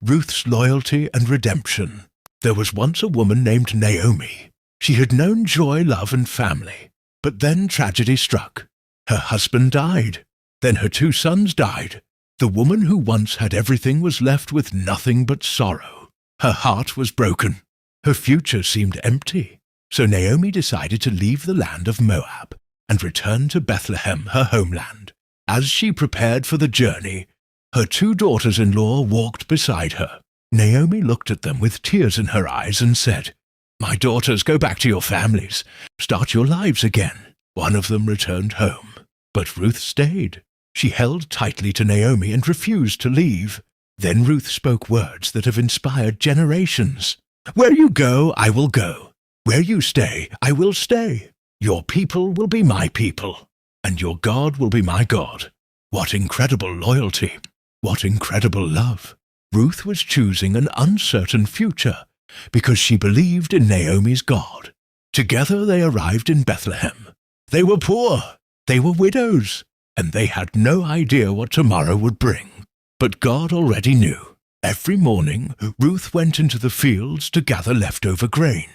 Ruth's loyalty and redemption. There was once a woman named Naomi. She had known joy, love, and family. But then tragedy struck. Her husband died. Then her 2 sons died. The woman who once had everything was left with nothing but sorrow. Her heart was broken. Her future seemed empty. So Naomi decided to leave the land of Moab and return to Bethlehem, her homeland. As she prepared for the journey, her 2 daughters-in-law walked beside her. Naomi looked at them with tears in her eyes and said, "My daughters, go back to your families. Start your lives again." One of them returned home, but Ruth stayed. She held tightly to Naomi and refused to leave. Then Ruth spoke words that have inspired generations. "Where you go, I will go. Where you stay, I will stay. Your people will be my people, and your God will be my God." What incredible loyalty! What incredible love! Ruth was choosing an uncertain future because she believed in Naomi's God. Together they arrived in Bethlehem. They were poor, they were widows, and they had no idea what tomorrow would bring. But God already knew. Every morning, Ruth went into the fields to gather leftover grain.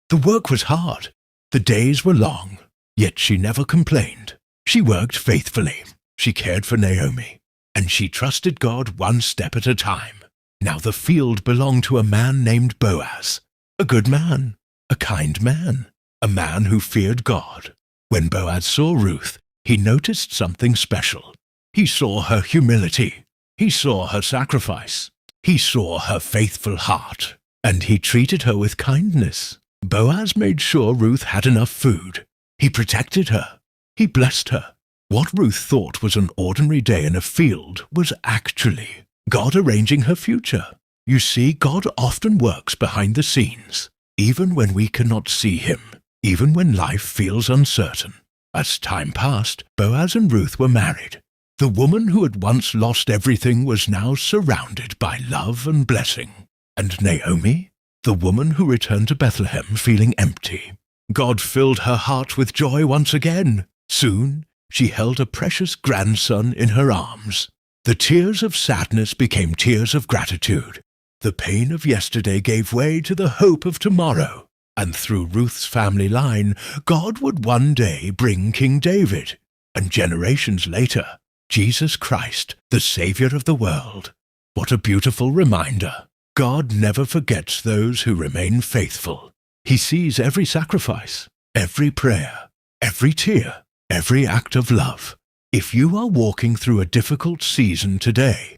The work was hard. The days were long, yet she never complained. She worked faithfully. She cared for Naomi, and she trusted God one step at a time. Now the field belonged to a man named Boaz, a good man, a kind man, a man who feared God. When Boaz saw Ruth, he noticed something special. He saw her humility. He saw her sacrifice. He saw her faithful heart, and he treated her with kindness. Boaz made sure Ruth had enough food. He protected her. He blessed her. What Ruth thought was an ordinary day in a field was actually God arranging her future. You see, God often works behind the scenes, even when we cannot see him, even when life feels uncertain. As time passed, Boaz and Ruth were married. The woman who had once lost everything was now surrounded by love and blessing. And Naomi, the woman who returned to Bethlehem feeling empty. God filled her heart with joy once again. Soon, she held a precious grandson in her arms. The tears of sadness became tears of gratitude. The pain of yesterday gave way to the hope of tomorrow. And through Ruth's family line, God would one day bring King David, and generations later, Jesus Christ, the Savior of the world. What a beautiful reminder. God never forgets those who remain faithful. He sees every sacrifice, every prayer, every tear, every act of love. If you are walking through a difficult season today,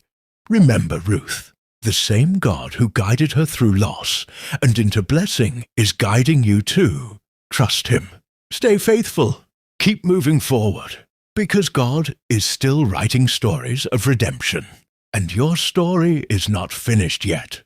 remember Ruth. The same God who guided her through loss and into blessing is guiding you too. Trust him. Stay faithful. Keep moving forward, because God is still writing stories of redemption, and your story is not finished yet.